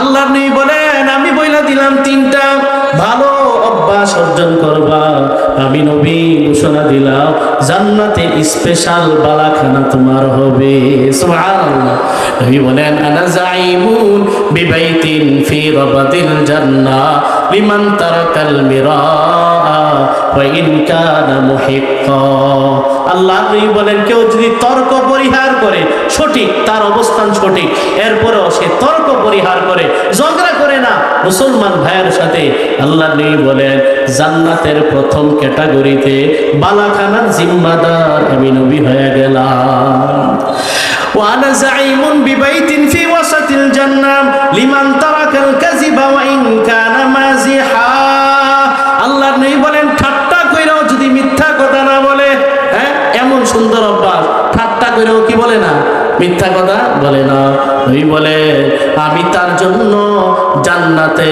আল্লাহর নবী বলেন আমি বইলা দিলাম তিনটা ভালো অভ্যাস অর্জন করবা, আমি নবী ঘোষণা দিলাম জান্নাতে স্পেশাল বালাখানা তোমার হবে। সুবহানাল্লাহ। নবী বলেন আনা যাইমুন বিবাইতিন ফি রাবাদিল জান্নাহ লিমান তারাকাল মিরা ওয়া ইন কানা মুহিক্কা। আল্লাহ নবী বলেন কেউ যদি তর্ক পরিহার করে, সঠিক তার অবস্থান সঠিক, এরপরেও সে তর্ক পরিহার করে, ঝগড়া করে না মুসলমান ভাইয়ের সাথে, আল্লাহ নবী বলেন জান্নাতের প্রথম ক্যাটাগরিতে বালাখানার জিম্মাদার আমি নবী হয়ে গেলাম। ওয়ানা যাইমুন বিবাইতিন ফি ওয়াসাতিল জান্নাহ লিমান তারাকাল কাযিবা ওয়া ইন কানা মাযিহা। আল্লাহ নবী বলেন ঠাট্টা কইরাও যদি মিথ্যা কথা না বলে, হ্যাঁ এমন সুন্দর অভ্যাস, ঠাট্টা কইরাও কি বলে না, মিথ্যা কথা বলে না। নবী বলে আমি তার জন্য জান্নাতে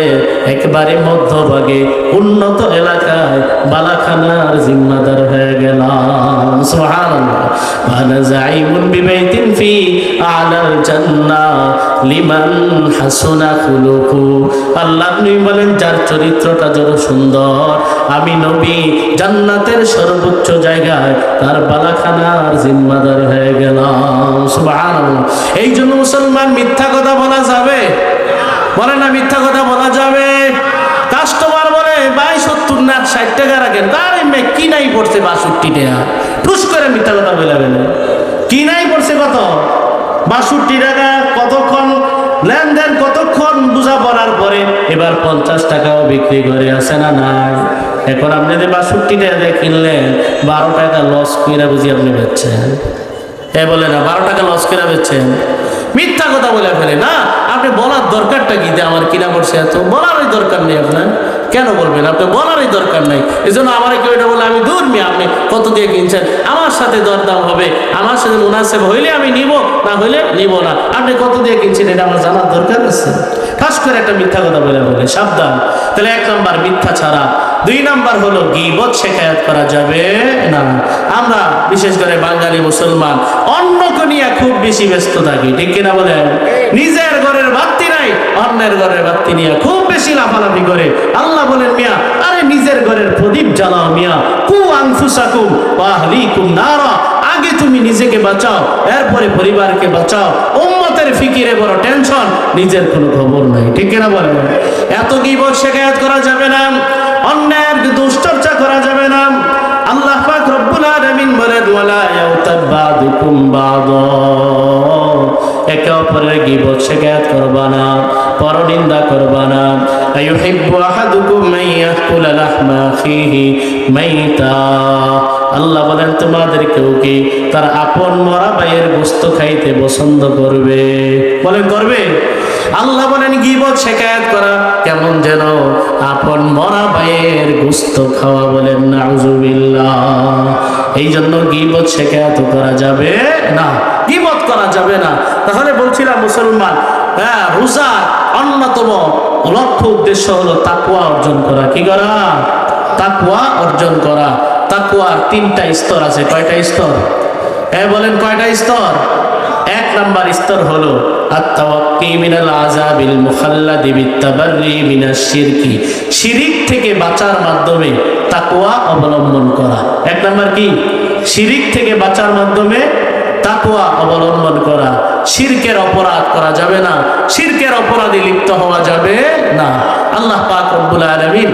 একবারে মধ্যভাগে উন্নত এলাকায় বালাখানার জিম্মাদার হয়ে গেলাম। সুবহানাল্লাহ। আনা যাইমুন বিবাইতিন ফি আলাল জান্নাহ লিমান হাসুনা খুলুকু। আল্লাহ নবী বলেন যার চরিত্রটা যত সুন্দর, আমি নবী জান্নাতের সর্বোচ্চ জায়গায় তার বালাখানার জিম্মাদার হয়ে গেলাম। সুবহানাল্লাহ। এই জন্য মুসলমান মিথ্যা কথা বলা যাবে? বলে না মিথ্যা কথা বলা যাবে? কাস্টমার বলে ভাই 70 না 60 টাকা রাখেন, তার কি নাই পড়ছে 62 টাকা, ঠুস করে মিথ্যা কথা বলে ফেলে। কি নাই পড়ছে কত? 62 টাকা। কতক্ষণ লেনদেন, কতক্ষণ বুঝা পড়ার পরে এবার 50 টাকাও বিক্রি করে, আসে না নাই? এখন আপনি যে 62 টাকা দিয়ে কিনলেন, 12 টাকা লস করে বুঝি আপনি বেচছেন। এ বলে না 12 টাকা লস করে বেচছেন, মিথ্যা কথা বলে ফেলে। না, আপনি বলার দরকারটা কি যে আমার কিনা পড়ছে এত, বলারই দরকার নেই আপনার। কেন বলবেন? আপনি বলারই দরকার নাই। এই জন্য আমার কেউ এটা বলে আমি দূর মি, আপনি কত দিয়ে কিনছেন, আমার সাথে দরদাম হবে, আমার সাথে মুনাসেব হইলে আমি নিব, না হইলে নিব না। আপনি কত দিয়ে কিনছেন এটা আমার জানার দরকার আছে? খাস করে একটা মিথ্যা কথা বলে সাবধান। তাহলে 1 নাম্বার মিথ্যা ছাড়া। 2 নাম্বার হলো গীবত শেখায়াত করা যাবে না। আমরা বিশেষ করে বাঙালি মুসলমান অন্যকে নিয়ে খুব বেশি ব্যস্ত থাকি, ঠিক কিনা বলেন? নিজের ঘরের বাতি নাই, অন্যের ঘরের বাতি নিয়ে খুব বেশি লাফালাফি করে। আল্লাহ বলেন মিয়া আরে নিজের ঘরের প্রদীপ জ্বালাও মিয়া, কু আনফুসাকুম ওয়া আহলিকুম নারা। আগে তুমি নিজেকে বাঁচাও, এরপরে পরিবারকে বাঁচাও। উম্মতের ফিকিরে বড় টেনশন, নিজের কোনো খবর নাই, ঠিক কিনা বলেন? এত গীবত শেখায়াত করা যাবে না, অন্যের দুশ্চর্চা করা যাবে না। আল্লাহ পাক রব্বুল আলামিন বলেন ওয়ালা ইয়াউতাব বাদুকুম বাদা, একে অপরের গীবত শিকায়াত করবা না, পরনিন্দা করবা না। আইয়ুহিব্বু আহাদুকুম মাইয়াকুলা লাহমা আখিহি মাইতা। আল্লাহ বলেন তোমাদের কেউ কি তার আপন মরা ভাইয়ের গোশত খাইতে পছন্দ করবে? বলেন করবে? আল্লাহ বলেন গীবত শিকায়াত করা কেমন যেন আপন মরা ভাইয়ের গোশত খাওয়া। বলেন নাউজুবিল্লাহ। এই জন্য গীবত শিকায়াত করা যাবে না, গীবত করা যাবে না। তাহলে বলছিলাম মুসলমান, হ্যাঁ, রোজার অন্যতম লক্ষ্য উদ্দেশ্য হলো তাকওয়া অর্জন করা। কি করা? তাকওয়া অর্জন করা। তাকওয়ার 3টা স্তর আছে। কয়টা স্তর? বলেন কয়টা স্তর? 1 নাম্বার স্তর হলো আত-তাওয়াক্কি মিনাল আযাবিল মুখাল্লাদি বিত-তাবাররি মিনাশ শিরকি। শিরিক থেকে বাঁচার মাধ্যমে তাকওয়া অবলম্বন করা। 1 নাম্বার কি? শিরিক থেকে বাঁচার মাধ্যমে তাকওয়া অবলম্বন করা। শিরকের অপরাধ করা যাবে না, শিরকের অপরাধে লিপ্ত হওয়া যাবে না। আল্লাহ পাক রব্বুল আলামিন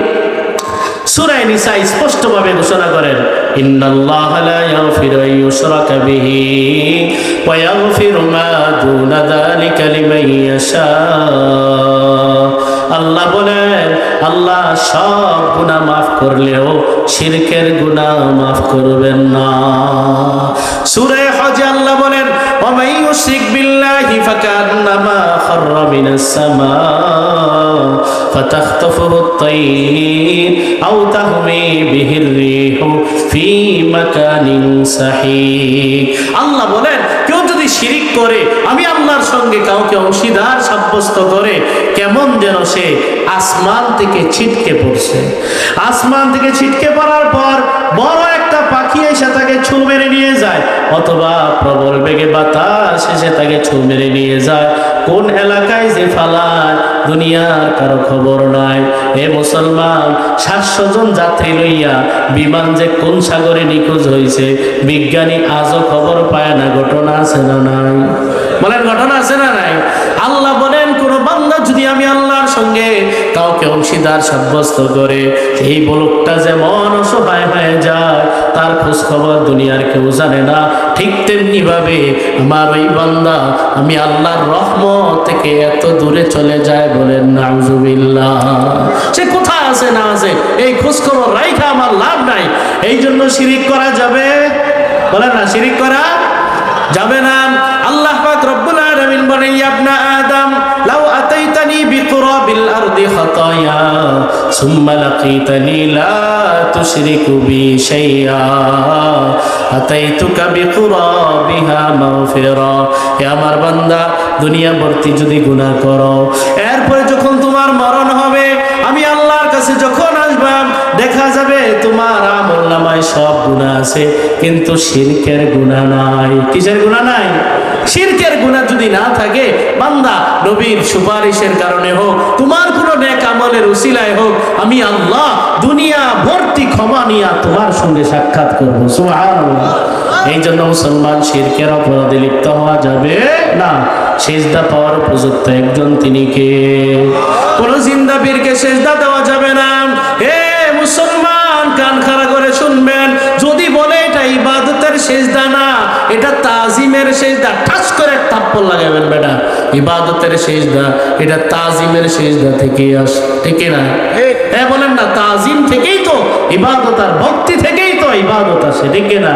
সূরা নিসা স্পষ্টভাবে ঘোষণা করেন ইন্নাল্লাহা লা ইয়াগফিরু আন ইউশরাকা বিহি ওয়া ইয়াগফিরু মা দুনা যালিকা লিমান ইয়াশা। আল্লাহ বলেন আল্লাহ সব গুনাহ মাফ করলেও শিরকের গুনাহ মাফ করবেন না। সূরা হজ আল্লাহ বলেন ওয়া মান ইউশরিক বিল্লাহি ফাকান্নামা খাররা মিনাস সামা ফাতাখতাফুহু আত-তায়র আও তাহমি বিহির রিহু ফি মাকানিন সাহিক। আল্লাহ বলেন কেউ যদি শিরিক করে, আমি আল্লাহর সঙ্গে কাউকে অংশীদার সাব্যস্ত করে, কেমন যেন সে আসমান থেকে ছিটকে পড়ছে। আসমান থেকে ছিটকে পড়ার পর বড় একটা পাখি এসে তাকে ছু মেরে নিয়ে যায়, অথবা প্রবল বেগে বাতাস এসে তাকে ছু মেরে নিয়ে যায়। কোন এলাকায় যে ফালায় দুনিয়ার কারো খবর নাই। এ মুসলমান, 700 জন যাত্রী লইয়া বিমান যে কোন সাগরে নিখোঁজ হয়েছে বিজ্ঞানী আজও খবর পায় না। ঘটনা আছে না নাই? বলেন ঘটনা আছে না নাই? আল্লাহ বলেন, কোন বান্দা যদি আমি আল্লাহর সঙ্গে কাউকে অংশীদার সাব্যস্ত করে এই লোকটা যেমন অসহায় হয়ে যায়, তার খোঁজ খবর দুনিয়ার কেউ জানে না, ঠিক তেমনি ভাবে আমার ওই বান্দা আমি আল্লাহর রহমত থেকে এত দূরে চলে যায়। বলেন নাউজুবিল্লাহ। সে কোথায় আছে না আছে এই খোঁজ খবর রাইখা আমার লাভ নাই। এই জন্য শিরিক করা যাবে? বলেন না, শিরিক করা যাবে না। আল্লাহ পাক রব্বুল আলামিন বলেন, ইয়া ইবনা আদম লাউ আতাইতানি বিকুরাবিল আরদি খাতায়া সুম্মা লাকিতানি লা তুশরিকু বি শাইআ আতাইতুকা বিকুরাবিহা মাগফিরা। হে আমার বান্দা, দুনিয়া ভর্তি যদি গুনাহ করো, এরপরে যখন তোমার মরণ হবে আমি আল্লাহর কাছে যখন আসবাম, দেখা যাবে তোমার আমলনামায় সব গুনাহ আছে কিন্তু শিরকের গুনাহ নাই। কিসের গুনাহ নাই? শিরকের গুনাহ যদি না থাকে, বান্দা নবীর সুপারিশের কারণে হোক, তোমার কোনো নেক আমলের উসিলায় হোক, আমি আল্লাহ দুনিয়া ভর্তি ক্ষমা নিয়ে তোমার সঙ্গে সাক্ষাৎ করব। সুবহানাল্লাহ। এই জন্য মুসলমান, শিরকের অপরাধে লিপ্ত হওয়া যাবে না। সেজদা পাওয়ার উপযুক্ত একজন তিনি কে? কোন জিন্দা বীরকে সেজদা দেওয়া যাবে না। হে মুসলমান, কান খাড়া করে শুনবেন, যদি বলে এটা ইবাদতের সেজদা না, এটা তাজিমের সেজদা, ঠাস করে থাপ্পড় লাগাবেন বেটা। ইবাদতের সেজদা এটা তাজিমের সেজদা থেকে আসে, ঠিক না? হ্যাঁ বলেন না, তাজিম থেকেই তো ইবাদত, আর ভক্তি থেকেই তো ইবাদত আসে, ঠিক না?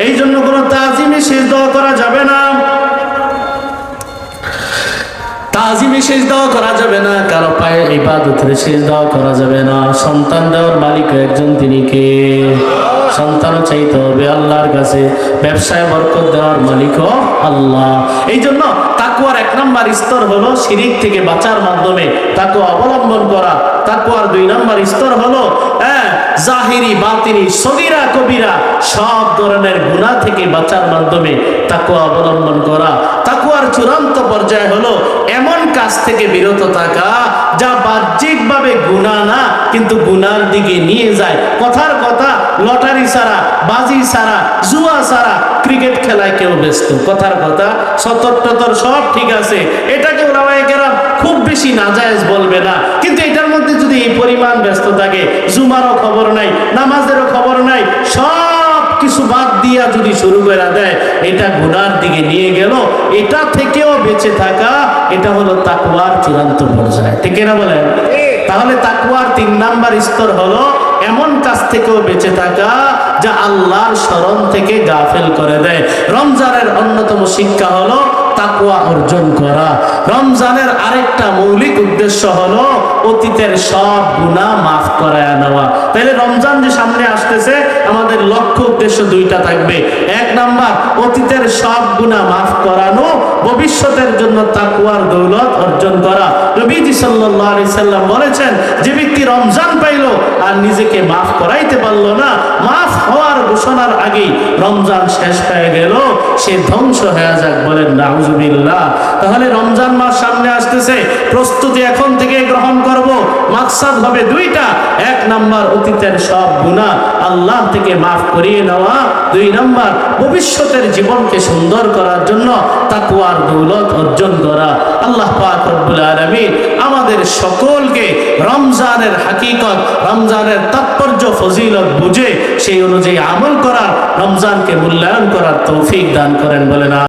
এই জন্য কোনো তাজিমে সেজদা করা যাবে না, তাজিমে সেজদা করা যাবে না, কারো পায়ে ইবাদতের সেজদা করা যাবে না। সন্তান দেওয়ার মালিক একজন, তিনি কে? সন্তানও চাইতে হবে আল্লাহর কাছে। ব্যবসায় বরকত দেওয়ার মালিকও আল্লাহ। এই জন্য তাকওয়ার 1 নম্বর স্তর হলো শিরিক থেকে বাঁচার মাধ্যমে তাকওয়া অবলম্বন করা। তাকওয়ার 2 নম্বর স্তর হলো জাহিরি বাতিনি সগীরা কবিরা সব ধরনের গুনাহ থেকে বাঁচার মাধ্যমে তাকওয়া অবলম্বন করা। তাকওয়ার চূড়ান্ত পর্যায় হলো এমন কাজ থেকে বিরত থাকা যা বাহ্যিকভাবে গুনাহ না, কিন্তু গুনার দিকে নিয়ে যায়। কথার কথা, লটারি ছাড়া, বাজি ছাড়া, জুয়া ছাড়া ক্রিকেট খেলায় কেউ ব্যস্ত। কথার কথা, সতর্কতার সব ঠিক আছে, এটাকে ওলামায়ে কেরাম খুব বেশি নাজায়েজ বলবে না, কিন্তু এটার মধ্যে যদি এই পরিমাণ ব্যস্ত থাকে, জুমারও খবর নাই, নামাজেরও খবর নাই, সব কিছু বাদ দিয়া যদি শুরু করে দেয়, এটা গুনার দিকে নিয়ে গেল। এটা থেকেও বেঁচে থাকা, এটা হলো তাকওয়ার চূড়ান্ত পর্যায়, ঠিক না বলেন? তাহলে তাকওয়ার 3 নম্বর স্তর হলো এমন কাজ থেকেও বেঁচে থাকা যা আল্লাহর স্মরণ থেকে গাফেল করে দেয়। রমজানের অন্যতম শিক্ষা হলো তাকওয়া অর্জন করা। রমজানের আরেকটা মৌলিক উদ্দেশ্য হলো অতীতের সব গুনাহ মাফ করায় নেওয়া। তাহলে রমজান যে সামনে আসতেছে, আমাদের লক্ষ্য উদ্দেশ্য 2টা থাকবে। 1 নাম্বার, অতীতের সব গুনাহ মাফ করানো, ভবিষ্যতের জন্য তাকওয়ার দৌলত অর্জন করা। নবীজি সাল্লাল্লাহু আলাইহি সাল্লাম বলেছেন, যে ব্যক্তি রমজান পাইলো আর নিজেকে মাফ করাইতে পারলো না, মাফ হওয়ার ঘোষণার আগেই রমজান শেষ হয়ে গেল, সে ধ্বংস হয়ে যাক। বলেন নাউজুবিল্লাহ। তাহলে রমজান মাস সামনে আসতেছে, প্রস্তুতি এখন থেকে গ্রহণ করব। মাকসাদ হবে 2টা। 1 নাম্বার, অতীতের সব গুনাহ আল্লাহ থেকে মাফ করিয়ে নেওয়া। 2 নাম্বার, ভবিষ্যতের জীবনকে সুন্দর করার জন্য তাকওয়ার দৌলত অর্জন করা। আল্লাহ পাক রব্বুল আলামিন আমাদের সকলকে রমজানের হাকিকত, রমজানের তাৎপর্য, ফজিলত বুঝে সেই অনুযায়ী আমল করার, রমজানকে মূল্যায়ন করার তৌফিক দান করেন। বলেন।